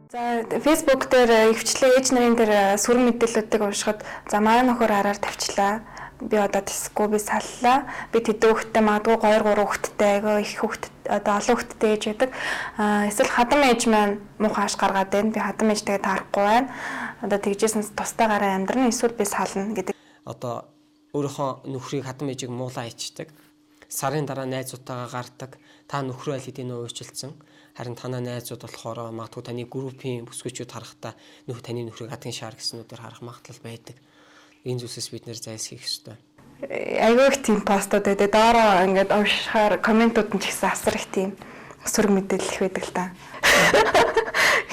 За Facebook дээр өвчлээ ээж нарын дээр сүрэн мэдээллүүдийг уншихад за манай нөхөр араар тавьчлаа. Би одоо тэсэхгүй би саллаа. Би тэдэн хүүхэдтэй магадгүй 2 3 хүүхэдтэй айгаа их хүүхэд одоо олон хүүхэдтэй ээж байдаг. Эсвэл хадам ээж маань муухай аш гаргаад байна. Би хадам ээжтэйгээ таарахгүй байна. Одоо тэгжээсэн тустайгаараа амьдрна эсвэл би сална гэдэг. Одоо өөрийнхөө нөхрийг хадам ээжийг муулаа ичдэг. Сарын дараа найзуудтайгаа гардаг. Та нөхрөө аль хэдийн өөрчилсөн. Харин танаа найзууд болохоор магадгүй таны группийн бүсгүйчүүд харахтаа таны нөхрийг адгийн шаар гэснүүдээр харах магадлал байдаг. Энэ зүйлсээс бид нэр зайлсхийх ёстой. Айгүй их тийм постууд байдаг. Доороо ингээд уншихаар комментууд нь ч гэсэн асар их тийм сүрэг мэдээлэл байдаг л та.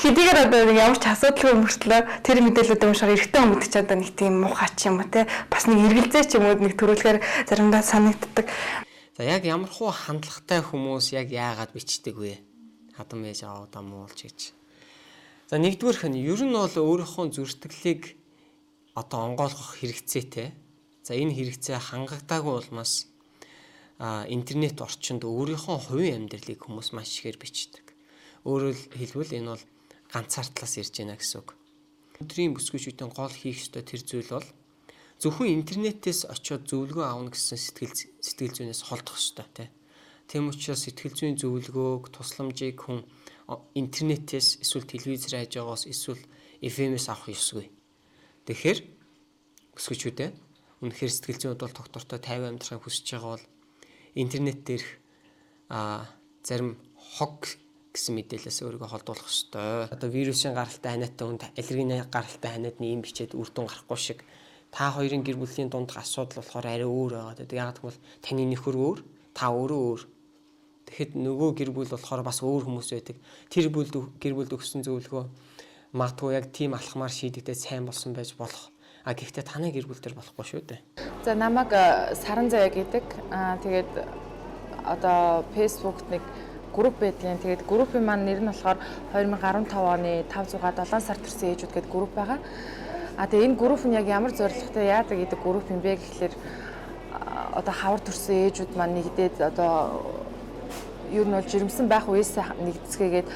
Хэдийгээр одоо ямар ч асуудалгүй мөртлөө тэр мэдээлэлүүд уншихаар эрэгтэй хүмүүс ч одоо нэг тийм муухай ч юм уу те бас нэг эргэлзээ ч юм уу нэг төрүүлэхээр заримдаа санагддаг. За яг ямар хуу хандлагатай хүмүүс яг яагаад бичдэг вэ? Хадам ээж аваад амуулж гэж. За нэгдүгээрх нь ер нь бол өөрийнхөө зүртгэлийг одоо онгойлгох хэрэгцээтэй. За энэ хэрэгцээ хангагдаагүй улмаас интернет орчинд өөрийнхөө хувийн амьдралыг хүмүүс маш ихээр бичдэг. Өөрөөр хэлбэл энэ бол ганцаардлаас ирж байна гэсэн үг. Өдрийн бүсгүйчүүдийн гол хийх ёстой тэр зүйл бол зөвхөн интернетээс очиод зөвлөгөө авна гэсэн сэтгэл зүйнээс холдох ёстой тийм. Тэм учраас сэтгэл зүйн зөвлөгөөг, тусламжийг хүн интернетээс эсвэл телевизээр хайж байгаас эсвэл FM-ээс авах ёсгүй. Тэгэхээр бүсгүйчүүдээ үнэхээр сэтгэл зүйн бодол доктортой 50 амьдрахыг хүсэж байгаа бол интернет дээрх зарим хог гэсэн мэдээлэлээс өөрийгөө холдуулах ёстой. Одоо вирусын гаралтай ханиадтай хүнд аллергийн гаралтай ханиад нь юм бичээд үр дүн гарахгүй шиг та хоёрын гэр бүлийн дундх асуудал болохоор арай өөр байгаа. Яг гэвэл таны нөхөр өөр, та өөрөө өөр. Тэгэхэд нөгөө гэр бүл болохоор бас өөр хүмүүс байдаг. Тэр гэр бүлд өгсөн зөвлөгөө магадгүй яг тийм алхмаар шийдэгдээд сайн болсон байж болох. Гэхдээ таны гэр бүл төр болохгүй шүү дээ. За намайг Саран Заяа гэдэг. Тэгээд одоо Facebook нэг групп байдгийн. Тэгээд группийн маань нэр нь болохоор 2015 оны 5-6-7 сар төрсэн ээжүүд гэдэг групп байгаа. Тэгээд энэ групп нь яг ямар зорилготой яадаг гэдэг групп юм бэ гэхэлэр одоо хавар төрсэн ээжүүд маань нэгдээд одоо юу нь бол жирэмсэн байх үеэс нэгдэцгээгээд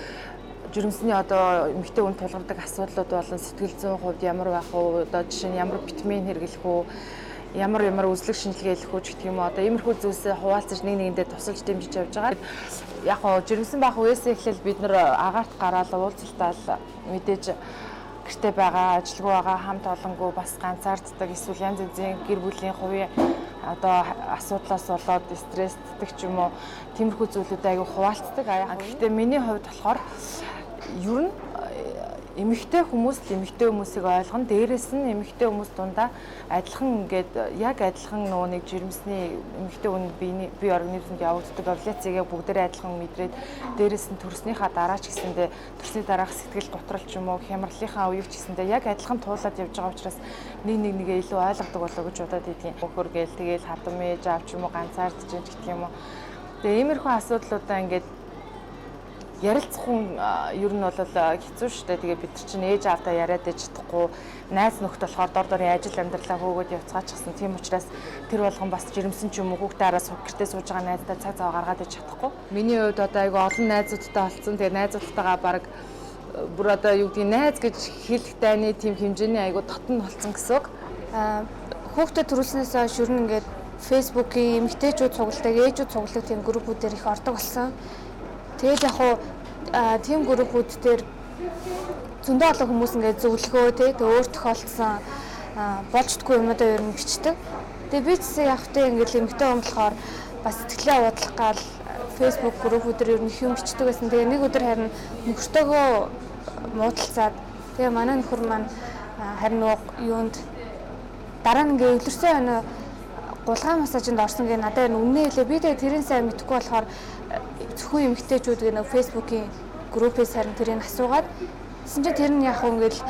жирэмсний одоо эмэгтэй хүн тулгардаг асуудлууд болон сэтгэл зүйн хувьд ямар байх вэ? Одоо жишээ нь ямар витамин хэрэглэх үү? Ямар үзлэг шинжилгээ хийх үү гэх юм уу? Одоо иймэрхүү зүйлсээ хуваалцаж нэгэндээ тусалж дэмжиж явж байгаа. Яг нь жирэмсэн байх үеэсээ эхлээл бид нэр агаарт гараад уулзалтаа мэдээж гэртээ байгаа, ажилгүй байгаа, хамт олонгүй бас ганцаарддаг эсвэл янз бүрийн гэр бүлийн хувийн одоо асуудлаас болоод стресстдэг ч юм уу тиймэрхүү зүйлүүд аягүй хуваалцдаг. Гэхдээ миний хувьд болохоор ер нь эмэгтэй хүмүүс л эмэгтэй хүмүүсийг ойлгоно. Дээрээс нь эмэгтэй хүмүүс дундаа адилхан яг адилхан нөгөө нэг жирэмсний эмэгтэй хүн бие организмд явагддаг овуляцийг бүгдээрээ адилхан мэдрээд дээрээс нь төрснийхаа дараа ч гэсэндээ төрсний дараах сэтгэл готрол ч юм уу хямралынхаа үеийг ч гэсэндээ яг адилхан туулаад явж байгаа учраас нэгээ илүү ойлгодог болоо гэж бодоод идэгин. Хөхөр гээл тэгээл хадам ээж аав ч юм уу ганцаардж гэх юм уу. Тэгээ иймэрхүү асуудлуудаа ингээд ярилцах хүн ер нь бол хэцүү шүү дээ. Тэгээ бид нар чинь ээж аавдаа яриад ээж чадахгүй, найз нөхд болохоор дор дорын ажил амьдралаа хөөгөөд явцгаачсан. Тийм учраас тэр болгон бас жирэмсэн ч юм уу хүүхдээ араас гэртээ сууж байгаа найздаа цаг цав гаргаад ээж чадахгүй. Миний хувьд одоо айгүй олон найзуудтай олцсон. Тэгээ найзуудтайгаа баг бүр одоо юу гэдгийг найз гэж хэлэх дайны тийм хэмжээний айгүй дотн болсон гэсэн үг. Хүүхдээ төрүүлснээс хойш ер нь ингээд Facebook-ийн эмэгтэйчүүд цугладаг, ээжүүд цугладаг тийм группүүдээр их ордог болсон. Тэгээд яг хуу тийм группүүд дээр зөндөө олон хүмүүс ингээд зөвлөгөө тэгээд өөр тохиолдсон болждгүй юмудаа ер нь бичдэг. Тэгээд би ч яг хөтэ ингээд эмэгтэй хүн болохоор бас сэтгэлээ бодлох гал Facebook группүүдээр ер нь их юм бичдэг байсан. Тэгээд нэг өдөр харин нөхөртөөгөө муудалцаад тэгээд манай нөхөр маань харин юунд дараа нь ингээд өвлөрсөн байна гулгаан массажинд орсон гээ надад үнэ хэлээ. Би тэгээд тэрэн сайн мэдэхгүй болохоор зөвхөн эмэгтэйчүүд гэнэ Facebook-ийн группээс харин тэрийг асуугаад тэгсэн чинь тэр нь яг ингээл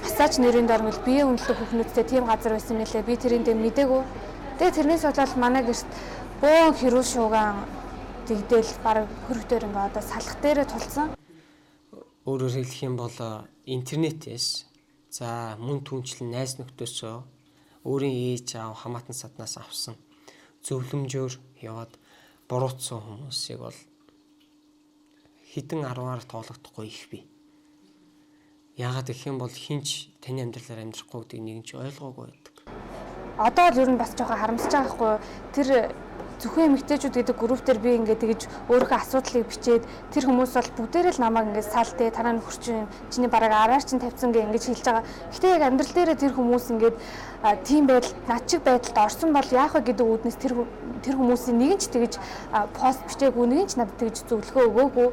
массаж нэрийн дор ингээл биеийн үнэлэх хүүхнүүдтэй тийм газар байсан мэлээ. Би тэрийг мэдээгүй. Тэгээд тэрнээс болоод манай гэрт бөөн хэрүүл шуугаан тэгдэл баг хөрөгдөр ингээ одоо салах дээрээ тулцсан. Өөрөөр хэлэх юм бол интернетээс за мөн түнчлэн найз нөхдөсөө өөрийн ээж аав хамаатан саднаас авсан зөвлөмжөөр яваад буруутсан хүмүүсийг бол хэдэн 10-аар тоологдохгүй их бий. Яагаад гэх юм бол хинч таны амьдралаар амьдрахгүй гэдгийг нэг нь ч ойлгоогүй байдаг. Одоо л ер нь бас жоохон харамсаж байгаа хгүй юу? Тэр зөвхөн эмэгтэйчүүд гэдэг групп дээр би ингээд тэгж өөрийнхөө асуудлыг бичээд тэр хүмүүс бол бүгдээрээ л намайг ингээд салдээ танаа нөхөрчин чиний бараг араар чинь тавьсан гэж хэлж байгаа. Гэхдээ яг амьдрал дээрээ тэр хүмүүс ингээд тийм байдал над чиг байдалд орсон бол яах вэ гэдэг үүднээс тэр хүмүүсийн нэг нь ч тэгж пост бичээгүй, нэг нь ч надад тэгж зөвлөгөө өгөөгүй.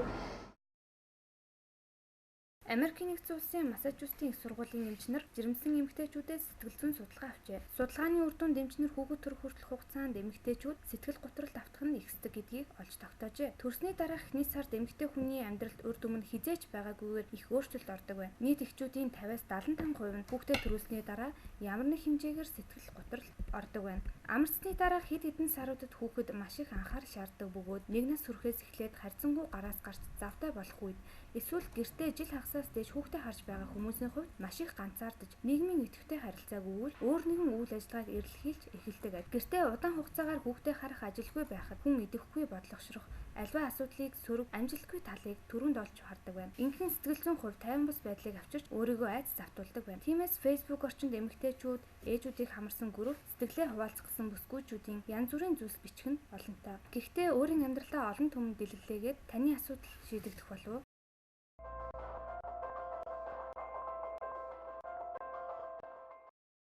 Америкийн нэгдсэн улсын Массачусетийн их сургуулийн эмчнэр жирэмсэн эмэгтэйчүүдээс сэтгэл зүйн судалгаа авчээ. Судалгааны үр дүнд эмчнэр хүүхэд төрөх хүртэлх хугацаанд эмэгтэйчүүд сэтгэл готролд автах нь ихсдэг гэдгийг олж тогтоожээ. Төрсний дараах эхний сард эмэгтэй хүний амьдралд үр дүн нь хизээч байгаагүйгээр их өөрчлөлт ордог байна. Нийт эхчүүдийн 50-75% нь хүүхдээ төрүүлсний дараа ямар нэг хэмжээгээр сэтгэл готролд ордог байна. Амарцны дараа хэд хэдэн саруудад хүүхэд маш их анхаарал шаарддаг бөгөөд нэг нас хүрэхээс эхлээд харьцангуй гараас гарч завтай болох үед эсвэл гэртээ жил хагасаас дээш хүүхдээ харж байгаа хүмүүсийн хувьд маш их ганцаардаж нийгмийн идэвхтэй харилцааг өгвөл өөр нэгэн үйл ажиллагааг эрэлхийлж эхэлдэг. Гэртээ удаан хугацаагаар хүүхдээ харах ажилгүй байхад хүн идэвхгүй бодлогошрох, альва асуудлыг сөрөг амжилтгүй талыг түрүүнд олж хардаг байна. Инхэн сэтгэл зүйн хувь тайван бус байдлыг авчирч өөрийгөө айц завтуулдаг байна. Тиймээс Facebook орчинд эмэгтэйчүүд ээжүүдийг хамарсан групп сэтгэлээ хуваалцах гэсэн бүсгүйчүүдийн янз бүрийн зүйлс бичих нь олонтой. Гэхдээ өөрийн амьдралдаа олон түмэнд дэлгэлээгээд таны асуудал шийдэгдэх болов уу?